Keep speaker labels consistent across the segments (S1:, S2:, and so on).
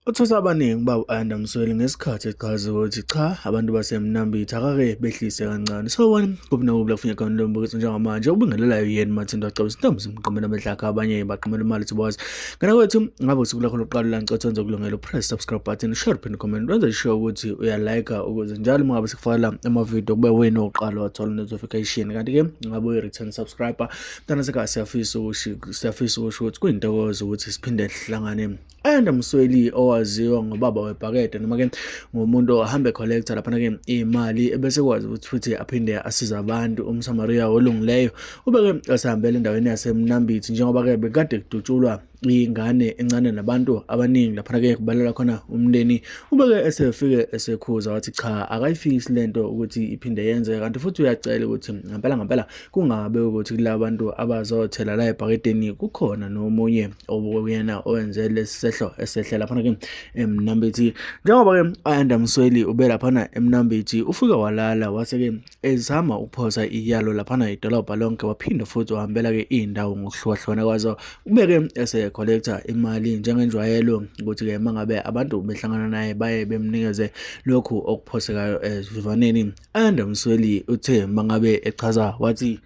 S1: Uthosa abaningi bawu-Ayanda Msweli ngesikhathi echaza ukuthi cha, abantu baseMnambithi akake behlise kancane. So wena kubi nakubi kufuneka khona lo mbukiso njengamanje ubingelelayo yeni Mathinto acebisa intombi zimqamela amedlaka abanye baqamela imali thiboza. Ngana kwethu ngabe usuku lakho lokuqala la ngicotha wenza kulungela press subscribe button share pin comment wenza sure ukuthi uyalike ukuze njalo uma ngabe sikufaka amavideo kube wena oqala wathola notification. Kanti ke ngabe uyi-return subscriber mntana seka siyafisa ukuthi kuyintokozo ukuthi siphinde sihlangane. Ayanda Msweli owaziwa ngobaba webhakede noma ke ngumuntu ohambe collector lapha ke imali ebese kwazi ukuthi futhi aphinde asiza abantu umsamaria olungileyo ubeke esihambele endaweni yaseMnambithi njengoba ke bekade kudutshulwa ingane encane nabantu abaningi lapha ke kubalela khona umndeni ubeke esefike esekhuza wathi cha akayifisi lento ukuthi iphinde yenze kanti futhi uyacela ukuthi ngempela kungabe ukuthi kulabantu abazothela la ebhakedeni kukhona nomunye obuyena owenze lesehlo esehle lapha ke eMnambithi njengoba ke Ayanda Msweli ube lapha eMnambithi ufika walala wase ke ezama ukuphosa iyalo lapha idolobha lonke waphinda futhi uhambela ke indawo ngokuhlukahlukana kwazo ubeke ese collector imali njengenjwayelo ukuthi ke mangabe abantu behlangana naye baye bemnikeze lokhu okuphosekayo esivivaneni. Ayanda Msweli uthe mangabe echaza wathi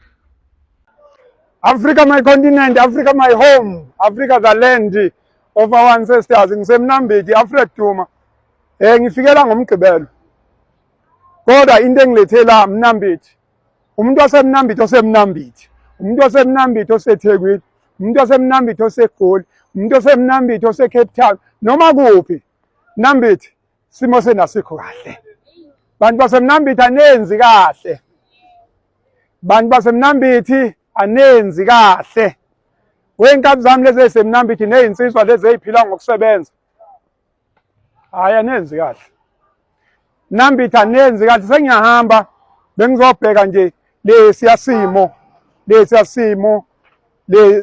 S2: Africa my continent, Africa my home, Africa the land of our ancestors. Ngisemnambithi Alfred Duma. Ngifikela ngomgqibelo. Kodwa into engilethela Mnambithi. Umuntu waseMnambithi osemnambithi. Umuntu waseMnambithi oseThekwini. Umuntu waseMnambithi oseGoli. Umuntu waseMnambithi oseCape Town. Noma kuphi. Mnambithi simo senasikho kahle. Bantu baseMnambithi anenzi kahle. Bantu baseMnambithi anenzi kahle. Wenkabi zami lezi ezisemnambithi nezinsizwa lezi eziphila ngokusebenza. Hayi anenzi kahle. Mnambithi anenzi kahle sengiyahamba bengizobheka nje lesiyasimo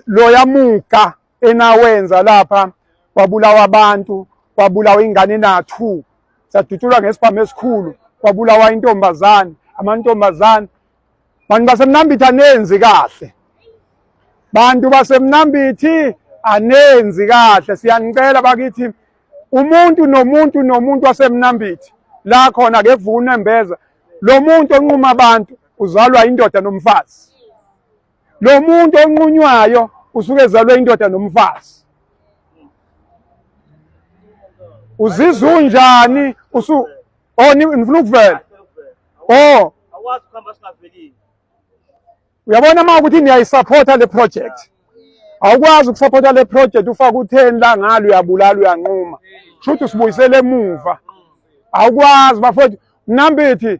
S2: lo yamuka enawenza lapha kwabulawa abantu, kwabulawa ingane na2. Sadutshulwa ngesibhamu esikhulu, kwabulawa intombazane, amantombazane. Bantu baseMnambithi anenzi kahle. Bantu baseMnambithi anenzi kahle. Siyanicela bakithi umuntu nomuntu waseMnambithi la khona ke kuvuna embeza. Lo muntu onquma abantu uzalwa indoda nomfazi. Lo muntu onqunywayo usuke ezalwe indoda nomfazi. Uzizwa unjani? Nifuna ukuvela.
S3: Awazi ukuhamba singavelile.
S2: Uyabona uma ukuthi niyayisupporta le project. Awukwazi ukusupporta le project ufaka u10 la ngalo uyabulala uyanquma. Shothi usibuyisele emuva. Awukwazi bafowethu Mnambithi.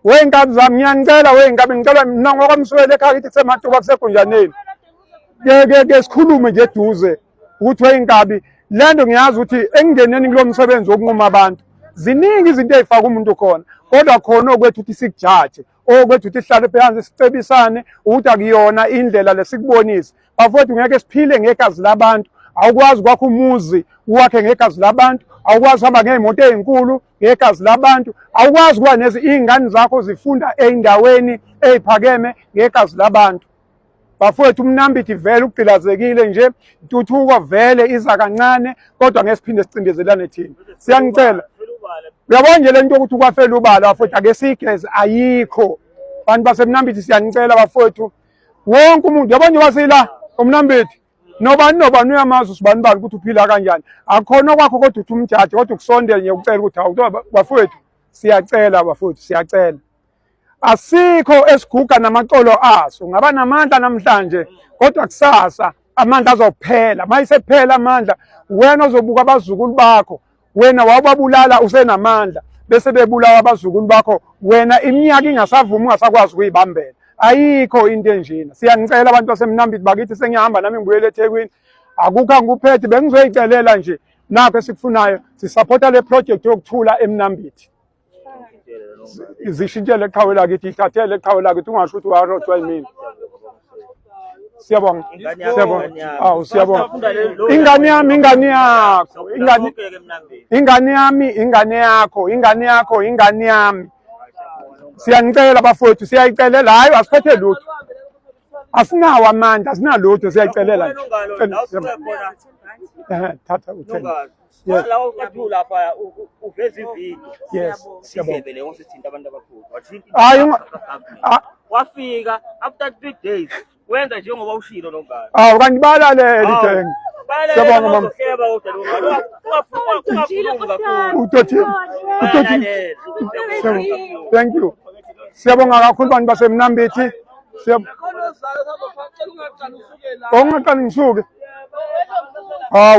S2: Wenkabi zami ngiyanicela wenkabi ngicela mina ngokwamswele ekhaya kithi kusematuba kusegunjaneni. Ke sikhulume nje eduze ukuthi wenkabi lento ngiyazi ukuthi engingeneni kulomsebenzi wokunquma abantu. Ziningi izinto ezifaka umuntu khona. Kodwa khona okwethu ukuthi sikujaje. Okwethu ukuthi sihlale phansi sicebisane ukuthi akuyona indlela lesikubonisa. Bafowethu ngeke siphile ngegazi labantu. Awukwazi kwakho umuzi wakhe ngegazi labantu. Awukwazi hamba ngeemoto ezinkulu ngegazi labantu. Awukwazi kuba nezi ingane zakho zifunda eindaweni eziphakeme ngegazi labantu. Bafowethu Mnambithi vele ukugqilazekile nje, intuthuko vele iza kancane kodwa ngesiphinde sicindezelane thina. Siyanicela. Uyabona nje lento ukuthi kwafela ubala bafowethu ake sigeze ayikho. Bantu baseMnambithi siyanicela bafowethu. Wonke umuntu uyabona nje wasila uMnambithi. Nobani uyamazi usibani bani ukuthi uphila kanjani. Akukhona kwakho kodwa uthi umjaji kodwa ukusondela nje ucela ukuthi awuthi bafowethu siyacela bafowethu siyacela. Asikho esiguga namaqolo aso. Ngaba namandla namhlanje kodwa kusasa amandla azophela. Mayisephela amandla wena ozobuka abazukulu bakho. Wena wababulala usenamandla bese bebulawa abazukulu bakho. Wena iminyaka ingasavuma ungasakwazi ukuyibambela. Ayikho into enjena. Siyanicela abantu baseMnambithi bakithi sengiyahamba nami ngibuyele eThekwini. Akukho angikuphethe bengizoyicelela nje nakho esikufunayo sisupporta le project yokuthula eMnambithi. Zishintshele eqhawe lakithi ithathele eqhawe lakithi ungasho ukuthi warojwa yimini. Siyabonga. Siyabonga. Siyabonga. Ingane yami ingane yakho. Ingane yakho. Ingane yami. Siyanicela bafowethu siyayicelela hayi asiphethe lutho. Asinawo amandla asinalutho siyayicelela. Thatha u10. Yes.
S3: La ukathula lapha uveza ivideo.
S2: Yes.
S3: Siyabele ngosithinta abantu abakhulu.
S2: Hayi
S3: wafika after 3 days. Wenza njengoba ushilo nongane.
S2: kanti balaleli thengi. Siyabonga mama. Thank you. Siyabonga kakhulu bantu basemnambithi. Ongaqali ngisuke.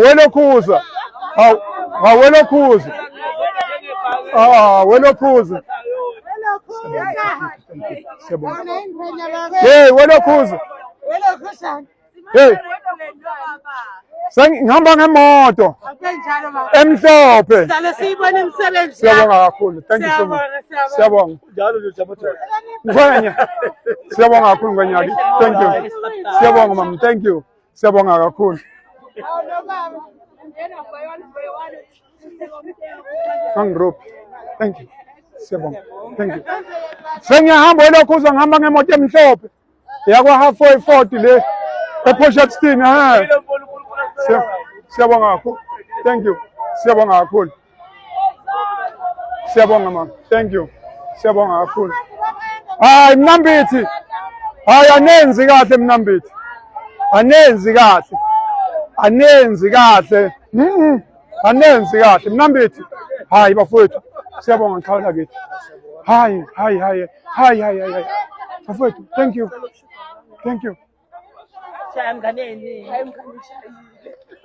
S2: Welokhuza. Welokhuza. Welokhuza. Siyabonga. Hey, welokhuza. Hey. Ngihamba ngemoto emhlophe. Siyabonga kakhulu. Thank you so much. Siyabonga. Ngwenya. Siyabonga kakhulu ngwenyaki. Thank you. Siyabonga mama. Thank you. Siyabonga kakhulu. Angrophi. Thank you. Siyabonga. Thank you. Sengiyahamba welokhuza ngihamba ngemoto emhlophe. Yakwa halfway 40 le. EPortshepstone ha. Siyabonga kakhulu. Thank you. Siyabonga kakhulu. Siyabonga mama. Thank you. Siyabonga kakhulu. Hayi Mnambithi. Hayi anenzi kahle Mnambithi. Anenzi kahle. Anenzi kahle. Anenzi kahle Mnambithi. Hayi bafowethu. Siyabonga ngikhawula kithi. Hayi. Bafowethu, thank you. Thank you.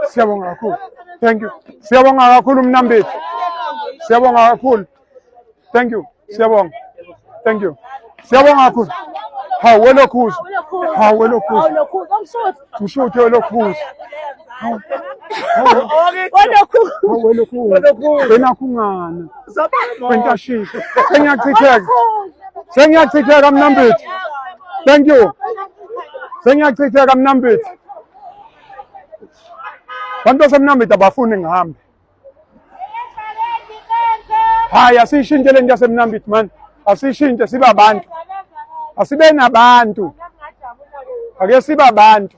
S2: Siyabonga kakhulu. Thank you. Siyabonga kakhulu Mnambithi. Siyabonga kakhulu. Thank you. Siyabonga. Thank you. Siyabonga kakhulu. Welokhuza. Welokhuza. Mshuthu welokhuza. Welokhuza. Benakhungana. Fantastic. Sengiyachitheka Mnambithi. Thank you. Sengiyachitheka Mnambithi. Bantu basemnambithi abafuni ngihambe. Hayi asishintshe lento yasemnambithi man. Asishintshe sibe abantu. Asibe nabantu. Ake sibe abantu.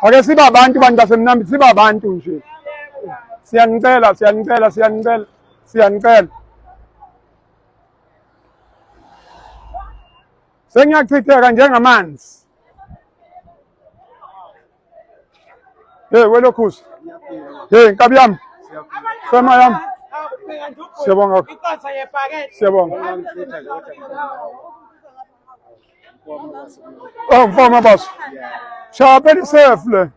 S2: Ake sibe abantu bantu basemnambithi sibe abantu nje. Siyanicela. Sengiyachitheka njengamanzi. Hey welokhuza. Hey nkabi yami. Fema yami. Siyabonga. Siyabonga. Mfama baso. Shapeli safe le.